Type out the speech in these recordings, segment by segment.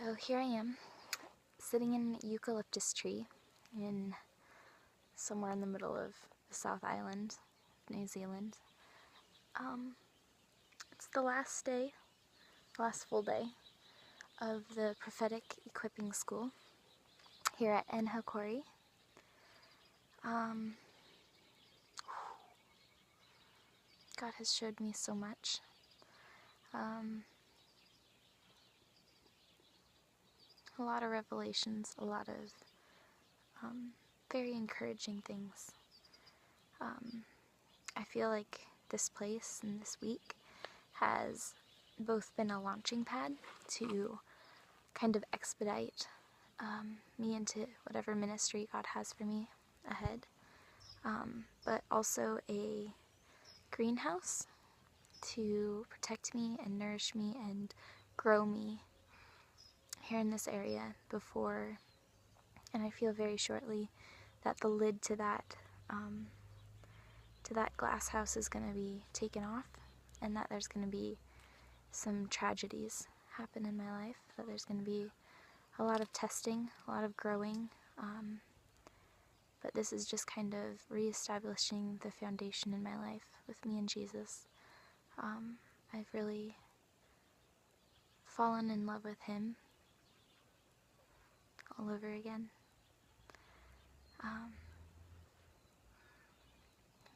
So here I am, sitting in an eucalyptus tree in somewhere in the middle of the South Island, New Zealand. It's the last full day of the prophetic equipping school here at Enhakori. God has showed me so much. A lot of revelations, a lot of very encouraging things. I feel like this place and this week has both been a launching pad to kind of expedite me into whatever ministry God has for me ahead, but also a greenhouse to protect me and nourish me and grow me here in this area before, and I feel very shortly that the lid to that glass house is going to be taken off, and that there's going to be some tragedies happen in my life, that there's going to be a lot of testing, a lot of growing, but this is just kind of reestablishing the foundation in my life with me and Jesus. I've really fallen in love with Him all over again.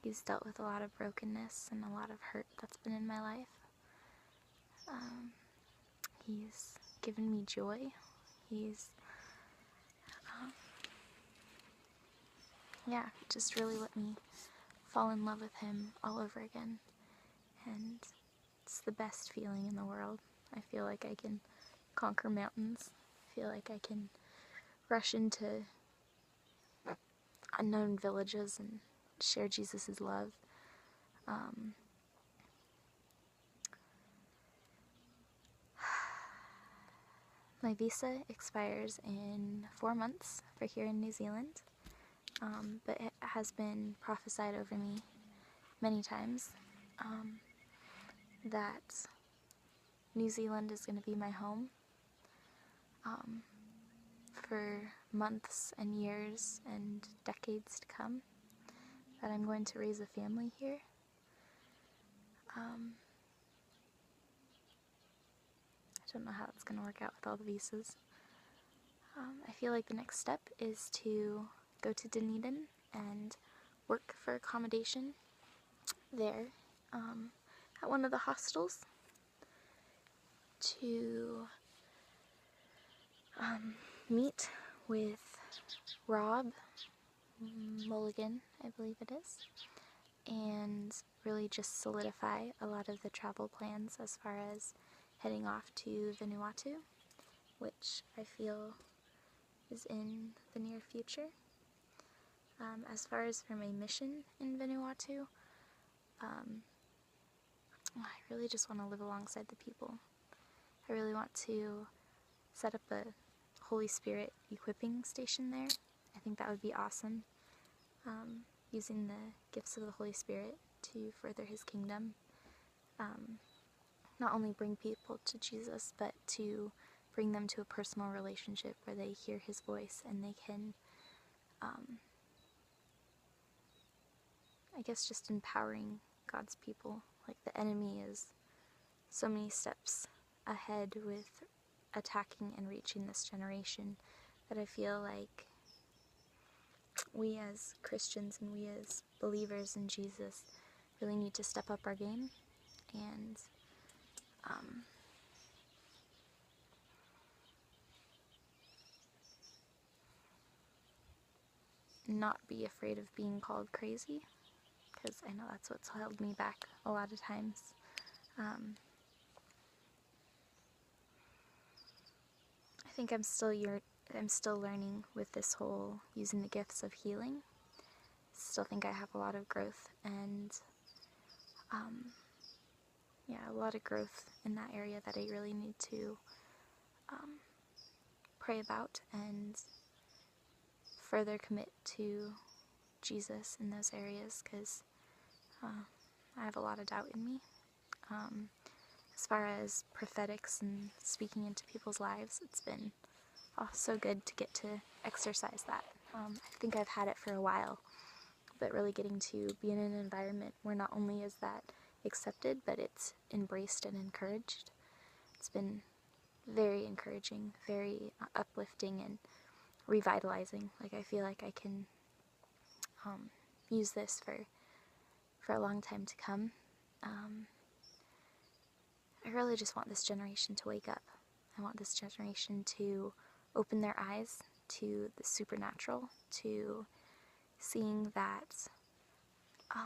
He's dealt with a lot of brokenness and a lot of hurt that's been in my life. He's given me joy. He's, just really let me fall in love with Him all over again. And it's the best feeling in the world. I feel like I can conquer mountains. I feel like I can rush into unknown villages and share Jesus' love. My visa expires in 4 months for here in New Zealand, but it has been prophesied over me many times that New Zealand is going to be my home for months and years and decades to come, that I'm going to raise a family here. I don't know how it's going to work out with all the visas. I feel like the next step is to go to Dunedin and work for accommodation there at one of the hostels, to meet with Rob Mulligan, I believe it is, and really just solidify a lot of the travel plans as far as heading off to Vanuatu, which I feel is in the near future. As far as for my mission in Vanuatu, I really just want to live alongside the people. I really want to set up a Holy Spirit equipping station there. I think that would be awesome. Using the gifts of the Holy Spirit to further His kingdom. Not only bring people to Jesus, but to bring them to a personal relationship where they hear His voice and they can, just empowering God's people. Like, the enemy is so many steps ahead with attacking and reaching this generation, that I feel like we as Christians and we as believers in Jesus really need to step up our game and not be afraid of being called crazy, because I know that's what's held me back a lot of times. I think I'm still learning with this whole using the gifts of healing. Still think I have a lot of growth and a lot of growth in that area that I really need to pray about and further commit to Jesus in those areas, because I have a lot of doubt in me. as far as prophetics and speaking into people's lives, it's been so good to get to exercise that. I think I've had it for a while, but really getting to be in an environment where not only is that accepted, but it's embraced and encouraged. It's been very encouraging, very uplifting, and revitalizing. Like, I feel like I can use this for a long time to come. I really just want this generation to wake up. I want this generation to open their eyes to the supernatural, to seeing that, I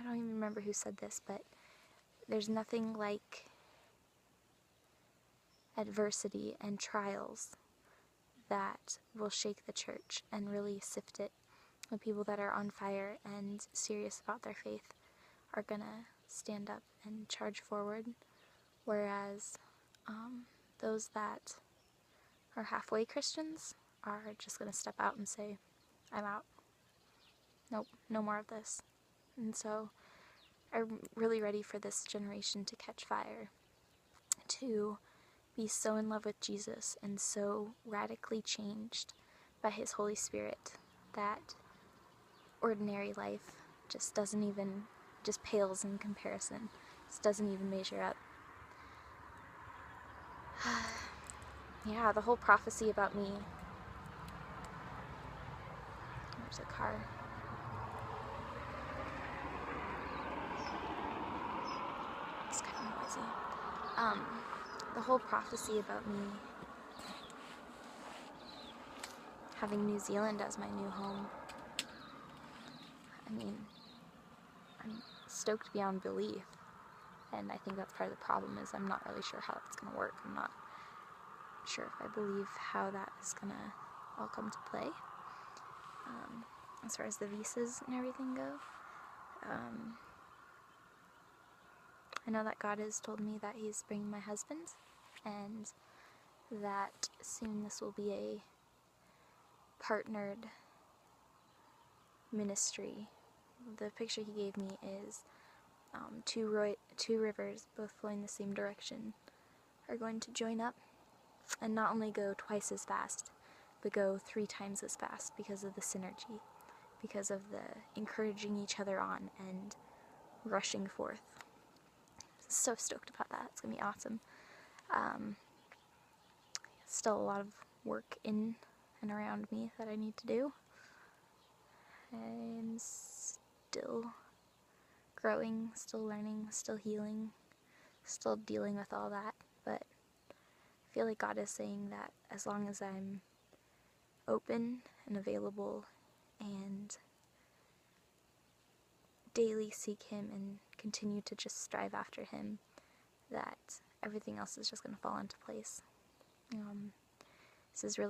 don't even remember who said this, but there's nothing like adversity and trials that will shake the church and really sift it. The people that are on fire and serious about their faith are gonna stand up and charge forward, whereas those that are halfway Christians are just gonna step out and say, I'm out. Nope, no more of this. And so I'm really ready for this generation to catch fire, to be so in love with Jesus and so radically changed by His Holy Spirit that ordinary life just pales in comparison. Just doesn't even measure up. Yeah, the whole prophecy about me. There's a car. It's kind of noisy. The whole prophecy about me having New Zealand as my new home. I mean, I'm stoked beyond belief, and I think that's part of the problem is I'm not really sure how it's going to work. I'm not sure if I believe how that is going to all come to play. As far as the visas and everything go, I know that God has told me that He's bringing my husband, and that soon this will be a partnered ministry. The picture He gave me is two rivers, both flowing the same direction, are going to join up and not only go twice as fast, but go 3 times as fast because of the synergy, because of the encouraging each other on and rushing forth. So stoked about that. It's going to be awesome. Still a lot of work in and around me that I need to do. I'm still growing, still learning, still healing, still dealing with all that, but I feel like God is saying that as long as I'm open and available and daily seek Him and continue to just strive after Him, that everything else is just going to fall into place. This is really